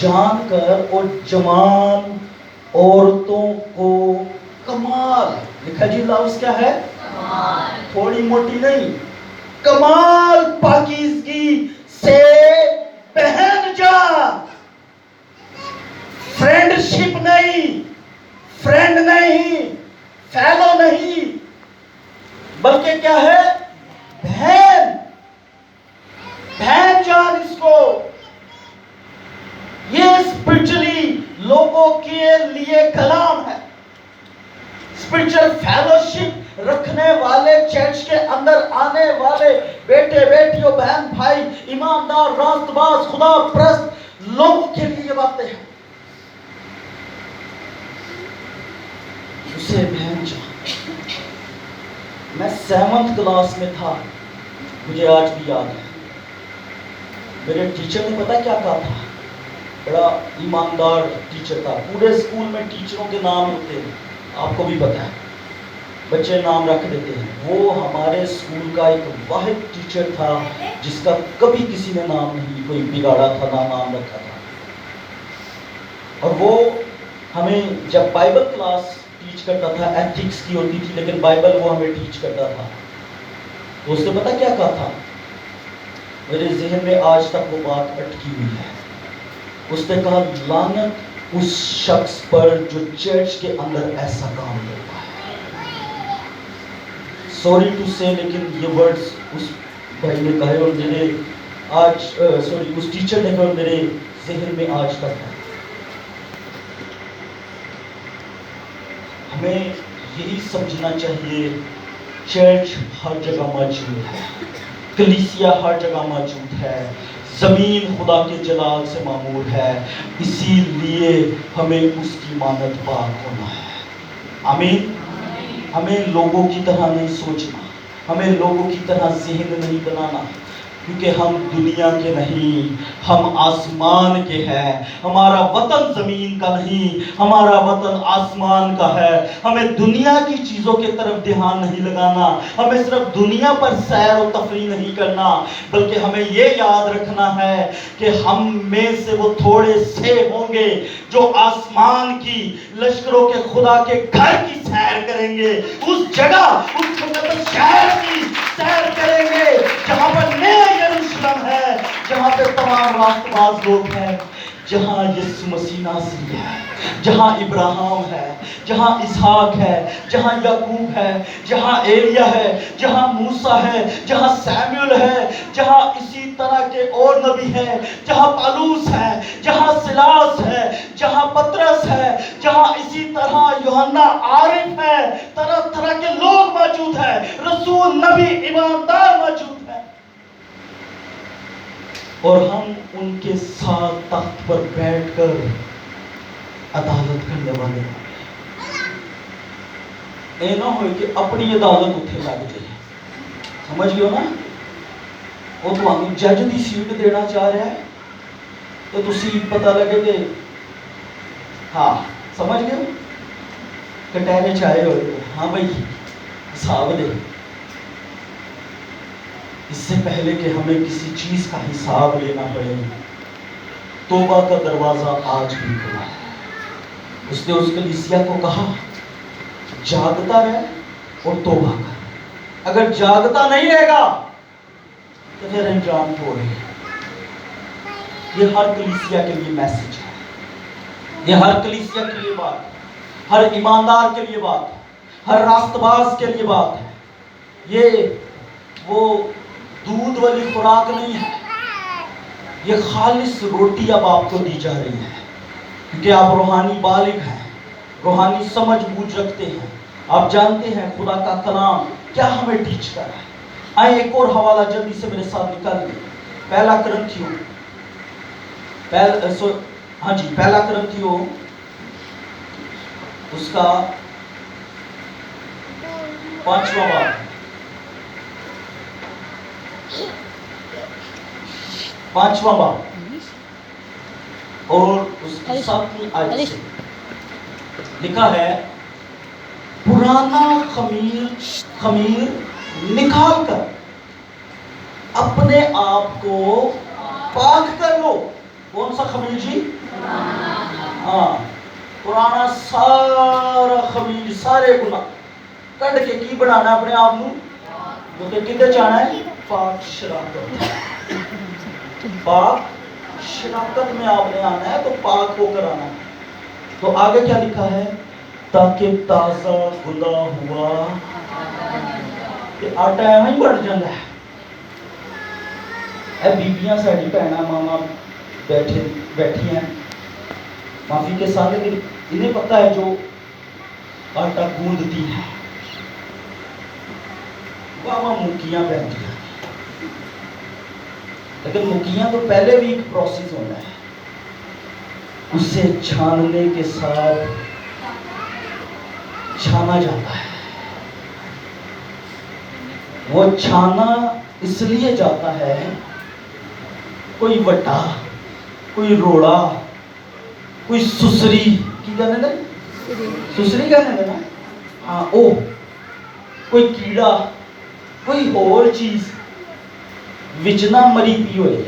جان کر اور جوان عورتوں کو کمال لکھا جی لفظ کیا ہے کمال تھوڑی موٹی نہیں کمال پاکیزگی سے پہن جا فرینڈ شپ نہیں فرینڈ نہیں فیلو نہیں بلکہ کیا ہے بہن بہن جان اس کو یہ اسپرچولی لوگوں کے لیے کلام ہے اسپرچل فیلوشپ رکھنے والے چرچ کے اندر آنے والے بیٹے بیٹیوں بہن بھائی ایماندار راست باز خدا پرست لوگوں کے لیے یہ باتیں ہیں اسے بہن جان میں 7th کلاس میں تھا مجھے آج بھی یاد ہے میرے ٹیچر نے پتا کیا کہا تھا بڑا ایماندار ٹیچر تھا پورے اسکول میں ٹیچروں کے نام ہوتے ہیں آپ کو بھی پتا ہے بچے نام رکھ دیتے ہیں وہ ہمارے اسکول کا ایک واحد ٹیچر تھا جس کا کبھی کسی نے نام نہیں کوئی بگاڑا تھا نہ نام رکھا تھا اور وہ ہمیں جب بائبل کلاس ٹیچ کرتا تھا ایتھکس کی ہوتی تھی لیکن بائبل وہ ہمیں ٹیچ کرتا تھا تو اس نے پتا کیا کہا تھا میرے ذہن میں آج تک وہ بات اٹکی ہوئی ہے اس نے کہا لعنت اس شخص پر جو چرچ کے اندر ایسا کام کرتا ہے سوری ٹو سے لیکن یہ ورڈز اس بھائی نے کہے اور میرے آج سوری اس ٹیچر نے کہا اور میرے ذہن میں آج تک ہے ہمیں یہی سمجھنا چاہیے چرچ ہر جگہ موجود ہے کلیسیا ہر جگہ موجود ہے زمین خدا کے جلال سے معمور ہے اسی لیے ہمیں اس کی مانت پاک ہونا ہے آمین ہمیں لوگوں کی طرح نہیں سوچنا ہمیں لوگوں کی طرح ذہن نہیں بنانا کیونکہ ہم دنیا کے نہیں ہم آسمان کے ہیں ہمارا وطن زمین کا نہیں ہمارا وطن آسمان کا ہے ہمیں دنیا کی چیزوں کے طرف دھیان نہیں لگانا ہمیں صرف دنیا پر سیر و تفریح نہیں کرنا بلکہ ہمیں یہ یاد رکھنا ہے کہ ہم میں سے وہ تھوڑے سے ہوں گے جو آسمان کی لشکروں کے خدا کے گھر کی سیر کریں گے اس جگہ اس مقدس شہر کی سیر کریں گے جہاں پر نیا یروشلم ہے جہاں پہ تمام راست باز لوگ ہیں جہاں یسوع مسیح ناصری ہے جہاں ابراہیم ہے جہاں اسحاق ہے جہاں یعقوب ہے جہاں ایلیا ہے جہاں موسیٰ ہے جہاں سیموئیل ہے جہاں اسی طرح کے اور نبی ہیں جہاں پالوس ہے جہاں سلاس ہے جہاں پطرس ہے جہاں اسی طرح یوحنا عارف ہے طرح طرح کے لوگ موجود ہیں رسول نبی ایماندار موجود ہیں اور ہم ان کے ساتھ تخت پر بیٹھ کر عدالت کرنے والے اے نہ ہوئے کہ اپنی عدالت اتھے لگ جائے سمجھ گئے ہو نا وہ تو ہمیں جج دی سیٹ دینا چاہ رہا ہے تو تسی پتہ لگے کہ ہاں سمجھ گئے کٹہرے چاہے ہوئے ہاں بھائی حساب دے اس سے پہلے کہ ہمیں کسی چیز کا حساب لینا پڑے توبہ کا دروازہ آج بھی کھلا ہے اس نے اس کلیسیا کو کہا جاگتا رہے اور توبہ کر اگر جاگتا نہیں رہے گا تو پھر انجام ہو رہے یہ ہر کلیسیا کے لیے میسج ہے یہ ہر کلیسیا کے لیے بات ہے ہر ایماندار کے لیے بات ہے ہر راست باز کے لیے بات ہے یہ وہ دودھ والی خوراک نہیں ہے یہ خالص روٹی اب آپ کو دی جا رہی ہے کیونکہ آپ روحانی بالغ ہیں روحانی سمجھ بوجھ رکھتے ہیں آپ جانتے ہیں خدا کا کلام کیا ہمیں ٹیچ کر رہا ہے آئے ایک اور حوالہ جلدی سے میرے ساتھ نکال لیں پہلا کرنتھیوں پہلا کرنتھیوں اس کا 5واں باب 5واں باب اور اس کی 7ویں آیت سے لکھا ہے پرانا خمیر نکال کر اپنے آپ کو پاک کر لو کون سا خمیر جی ہاں پرانا سارا خمیر سارے گناہ کٹ کے کی بنانا اپنے آپ نو کیونکہ کدھر جانا ہے پاک شراکت پاک شراکت میں آپ نے آنا ہے تو پاک ہو کر آنا ہے. تو آگے کیا لکھا ہے تاکہ تازہ گلا ہوا کہ آٹا ہے وہیں بڑھ جانا ہے. اے بیبیاں ساڑی پہنا ماما بیٹھی ہیں معافی کے ساتھ لیکن انہیں پتہ ہے جو آٹا گوندتی ہے وہ مکیاں پہنتی ہیں لیکن مکیاں تو پہلے بھی ایک پروسیس ہونا ہے. اسے چھاننے کے ساتھ چھانا جاتا ہے. وہ چھانا اس لیے جاتا ہے کوئی وٹا کوئی روڑا کوئی سسری کی کہنے دیں سسری کہنے دیں نا ہاں او کوئی کیڑا کوئی اور چیز وچنا مری پی ہوئے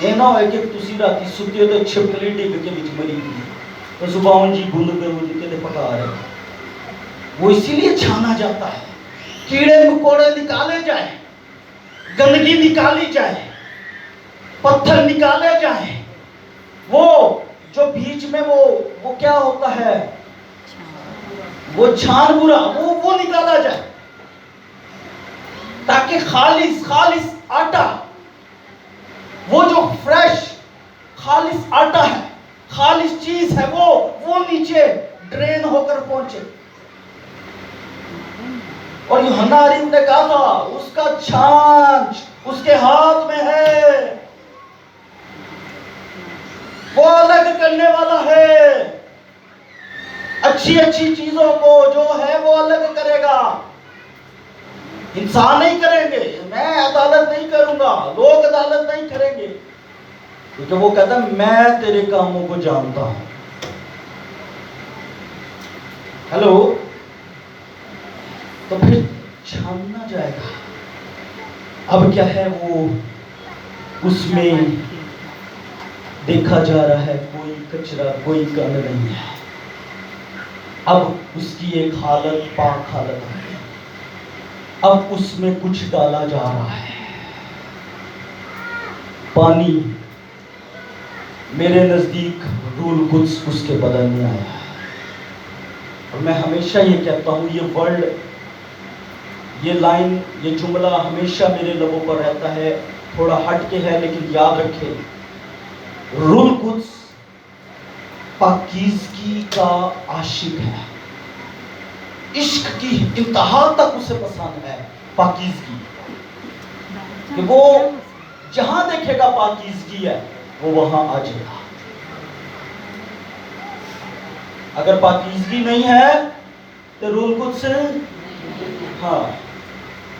یہ نہ ہوئے کہ تسی راتی ستی ہو تو چھپکلی ڈگ کے وچ مری پی تو زبان جی گند کے پکا رہے وہ اسی لیے چھانا جاتا ہے. کیڑے مکوڑے نکالے جائیں گندگی نکالی جائے پتھر نکالے جائیں وہ جو بیچ میں وہ کیا ہوتا ہے وہ چھان برا وہ نکالا جائے تاکہ خالص آٹا وہ جو فریش خالص آٹا ہے خالص چیز ہے وہ نیچے ڈرین ہو کر پہنچے. اور یوحنا حبیب نے کہا تھا اس کا چھانچ اس کے ہاتھ میں ہے وہ الگ کرنے والا ہے. اچھی چیزوں کو جو ہے وہ الگ کرے گا. انسان نہیں کریں گے میں عدالت نہیں کروں گا لوگ عدالت نہیں کریں گے کیونکہ وہ کہتا ہے میں تیرے کاموں کو جانتا ہوں. ہیلو تو پھر چھاننا جائے گا. اب کیا ہے وہ اس میں دیکھا جا رہا ہے کوئی کچرا کوئی گند نہیں ہے. اب اس کی ایک حالت پاک حالت ہے. اب اس میں کچھ ڈالا جا رہا ہے. پانی میرے نزدیک روح القدس اس کے بدن میں آیا ہے. اور میں ہمیشہ یہ کہتا ہوں یہ ورڈ یہ لائن یہ جملہ ہمیشہ میرے لبوں پر رہتا ہے. تھوڑا ہٹ کے ہے لیکن یاد رکھے روح القدس پاکیزگی کا عاشق ہے. عشق کی انتہا تک اسے پسند ہے پاکیزگی کہ وہ جہاں دیکھے گا پاکیزگی ہے وہ وہاں آ جائے گا. اگر پاکیزگی نہیں ہے تو روح القدس ہاں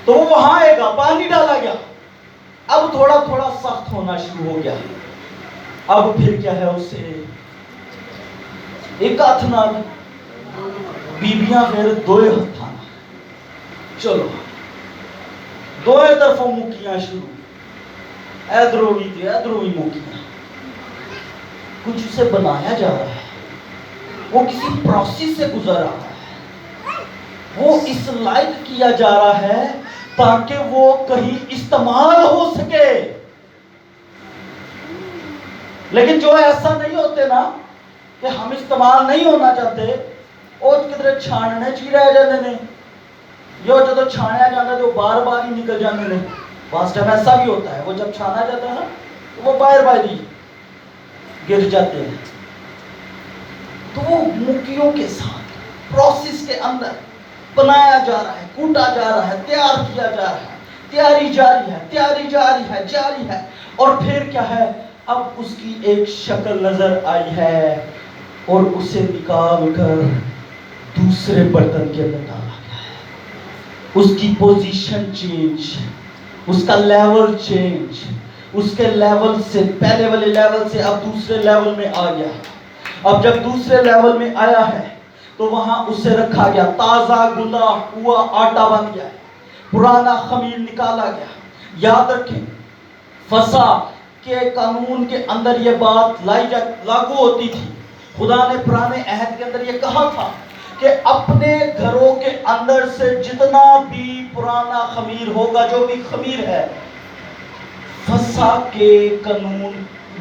تو وہ وہاں آئے گا. پانی ڈالا گیا اب تھوڑا سخت ہونا شروع ہو گیا. اب پھر کیا ہے اسے ایک ہاتھ نہ بیبیاں پھر دوئے ہاتھ آنا چلو دوئے طرفوں مکیاں شروع ادروی مکیاں کچھ اسے بنایا جا رہا ہے. وہ کسی پروسیس سے گزر رہا ہے. وہ اس لائق کیا جا رہا ہے تاکہ وہ کہیں استعمال ہو سکے. لیکن جو ایسا نہیں ہوتے نا کہ ہم استعمال نہیں ہونا چاہتے وہ کدھر چھاننے چی رہ جاتے ہیں جو جدو چھانیا جاتا ہے تو بار بار ہی نکل جاتے ہیں. بعض ٹائم ایسا بھی ہوتا ہے وہ جب چھانا جاتا ہے نا تو وہ باہر ہی گر جاتے ہیں. تو وہ مکیوں کے ساتھ پروسیس کے اندر بنایا جا رہا ہے کوٹا جا رہا ہے تیار کیا جا رہا ہے. تیاری جاری ہے. اور پھر کیا ہے اب اس کی ایک شکل نظر آئی ہے اور اسے نکال کر دوسرے برتن کے اندر ڈالا گیا ہے. اس کی پوزیشن چینج اس کا لیول چینج اس کے لیول سے پہلے والے لیول سے اب دوسرے لیول میں آ گیا. اب جب دوسرے لیول میں آیا ہے تو وہاں اسے رکھا گیا. تازہ گلا ہوا آٹا بن گیا ہے. پرانا خمیر نکالا گیا. یاد رکھیں فسا کے قانون کے اندر یہ بات لاگو ہوتی تھی. خدا نے پرانے عہد کے اندر یہ کہا تھا کہ اپنے گھروں کے اندر سے جتنا بھی پرانا خمیر ہوگا، جو بھی خمیر ہے، فسح کے قانون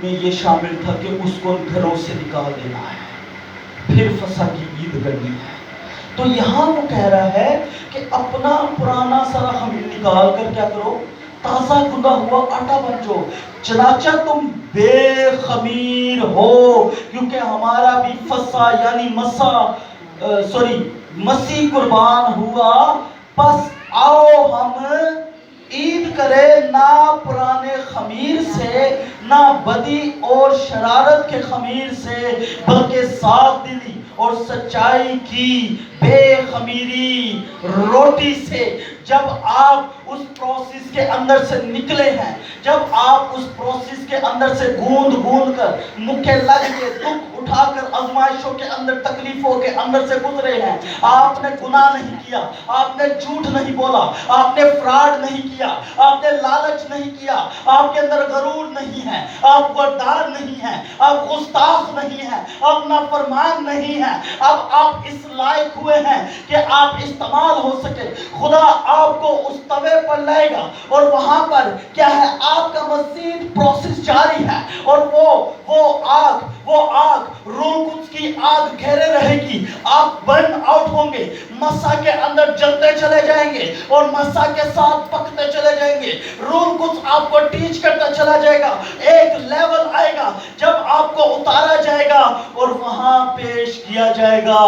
میں یہ شامل تھا کہ اس کو گھروں سے نکال دینا ہے، پھر فسح کی عید کرنی ہے. تو یہاں وہ کہہ رہا ہے کہ اپنا پرانا سارا خمیر نکال کر کیا کرو، تازہ گندا ہوا آٹا بن جاؤ. چنانچہ تم بے خمیر ہو، کیونکہ ہمارا بھی فسح یعنی مسیح قربان ہوا. پس آؤ ہم عید کرے، نہ پرانے خمیر سے، نہ بدی اور شرارت کے خمیر سے، بلکہ صاف دلی اور سچائی کی بے خمیری روٹی سے. جب آپ اس پروسیس کے اندر سے نکلے ہیں، جب آپ اس پروسیس کے اندر سے گوند کر، مکے لگ کے، دکھ اٹھا کر، آزمائشوں کے اندر، تکلیفوں کے اندر سے گزرے ہیں، آپ نے گناہ نہیں کیا، آپ نے جھوٹ نہیں بولا، آپ نے فراڈ نہیں کیا، آپ نے لالچ نہیں کیا، آپ کے اندر غرور نہیں ہے، آپ غدار نہیں ہیں، آپ گستاخ نہیں ہیں، آپ نافرمان نہیں ہیں. اب آپ اس لائق ہوئے ہیں کہ آپ استعمال ہو سکے. خدا آپ کو اس توے پر لائے گا اور وہاں پر کیا ہے، آپ کا مزید پروسیس جاری ہے. اور وہ آگ روح القدس کی آگ گھیرے رہے گی. آپ برن آؤٹ ہوں گے، مسا کے اندر جلتے چلے جائیں گے اور مسا کے ساتھ پکتے چلے جائیں گے. روح القدس آپ کو ٹیچ کرتا چلا جائے گا. ایک لیول آئے گا جب آپ کو اتارا جائے گا اور وہاں پیش کیا جائے گا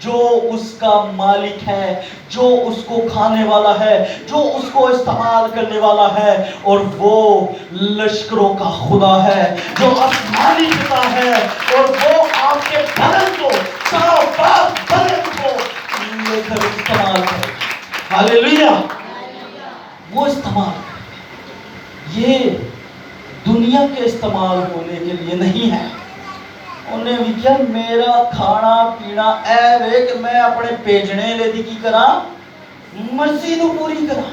جو اس کا مالک ہے، جو اس کو کھانے والا ہے، جو اس کو استعمال کرنے والا ہے. اور وہ لشکروں کا خدا ہے، جو آسمانی پتا ہے، اور وہ آپ کے بدن کو، صاف پاک بدن کو لے کر استعمال کرے. ہاللیلویا. وہ استعمال کرے. یہ دنیا کے استعمال ہونے کے لیے نہیں ہے. انہیں بھی کیا میرا کھانا پینا اے وے کہ میں اپنے پیجنے لے دی کی کرا، مرضی نو پوری کرا.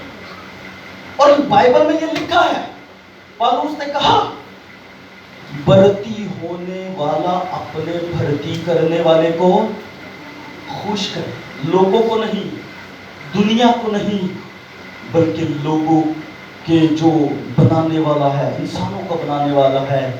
اور بائبل میں یہ لکھا ہے، پالوس نے کہا بھرتی ہونے والا اپنے بھرتی کرنے والے کو خوش کرے. لوگوں کو نہیں، دنیا کو نہیں، بلکہ لوگوں کے جو بنانے والا ہے، انسانوں کو بنانے والا ہے،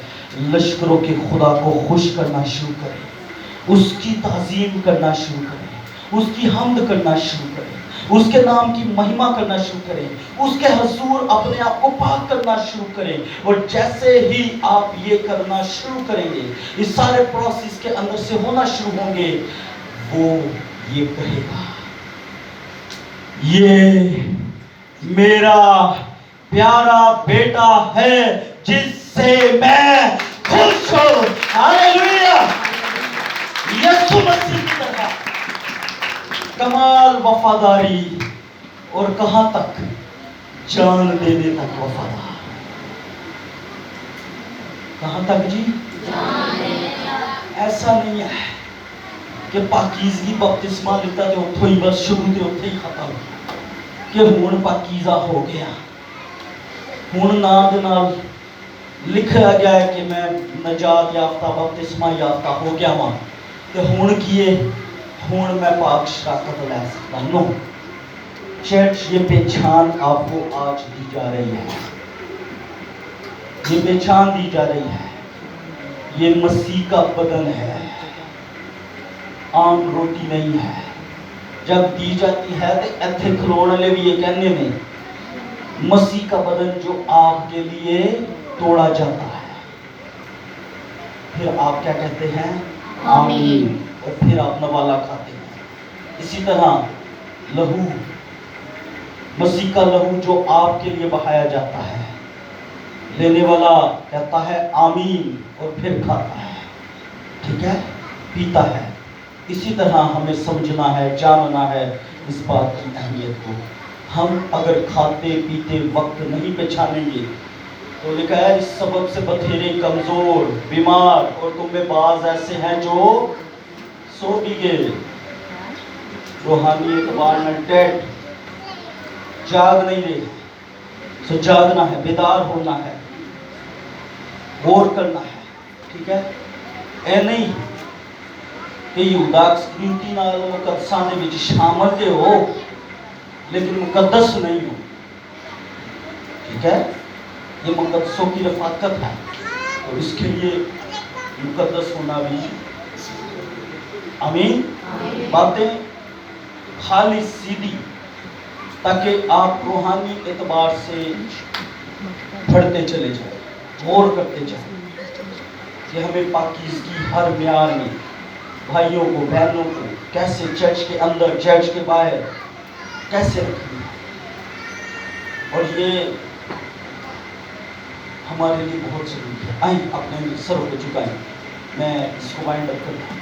لشکروں کے خدا کو خوش کرنا شروع کرے. اس کی تعظیم کرنا شروع کرے، اس کی حمد کرنا شروع کرے، اس کے نام کی مہما کرنا شروع کریں، اس کے حضور اپنے آپ کو پاک کرنا شروع کریں. اور جیسے ہی آپ یہ کرنا شروع کریں گے، اس سارے پروسیس کے اندر سے ہونا شروع ہوں گے، وہ یہ کہے گا یہ میرا پیارا بیٹا ہے جس سے میں خوش ہوں. ہاللیلویا. یسوع مسیح کی طرح کمال وفاداری، اور کہاں تک؟ جان دینے تک وفادار. کہاں تک جی؟ ایسا نہیں ہے کہ پاکیزگی بپتسمہ لیتا تے اتھوں ہی بس شروع تے اتھے ہی ختم کہ ہون پاکیزہ ہو گیا. ہون نام دے نال لکھا گیا ہے کہ میں نجات یافتہ بپتسمہ یافتہ ہو گیا ماں تے ہون کیے، ہون میں پاک شراکت لے سکتا. نو چرچ، یہ پہچان آپ کو آج دی جا رہی ہے، یہ پہچان دی جا رہی ہے. یہ مسیح کا بدن ہے، عام روٹی نہیں ہے. جب دی جاتی ہے تو ایتھے کھلونے والے بھی یہ کہنے میں مسیح کا بدن جو آپ کے لیے توڑا جاتا ہے. پھر آپ کیا کہتے ہیں؟ آمین. اور پھر آپ نوالا کھاتے ہیں. اسی طرح لہو، مسیح کا لہو جو آپ کے لیے بہایا جاتا ہے، لینے والا کہتا ہے آمین اور پھر کھاتا ہے. ٹھیک ہے، پیتا ہے. اسی طرح ہمیں سمجھنا ہے، جاننا ہے اس بات کی اہمیت کو. ہم اگر کھاتے پیتے وقت نہیں پہچانیں گے تو لکھا ہے اس سبب سے بتھیرے کمزور، بیمار، اور تم میں بعض ایسے ہیں جو سو بھی گئے، روحانی اعتبار میں ڈیڈ، جاگ نہیں رہے. سو جاگنا ہے، بیدار ہونا ہے. غور کرنا ہے، ٹھیک ہے؟ اے نہیں کہ یہودا اکسکریتی نال مقدساں دے وچ شامل تے ہو لیکن مقدس نہیں ہو، ٹھیک ہے؟ یہ مقدسوں کی رفاقت ہے، اور اس کے لیے مقدس ہونا بھی، آمین، باتیں خالی سیدھی، تاکہ آپ روحانی اعتبار سے پڑھتے چلے جائیں، غور کرتے جائیں کہ ہمیں پاکیزگی ہر معیار میں بھائیوں کو، بہنوں کو کیسے چرچ کے اندر، چرچ کے باہر کیسے رکھنی ہے، اور یہ ہمارے لیے بہت ضروری ہے۔ آئیں اپنے سروں کو جھکائیں، میں اس کو وائنڈ اپ کرتا ہوں۔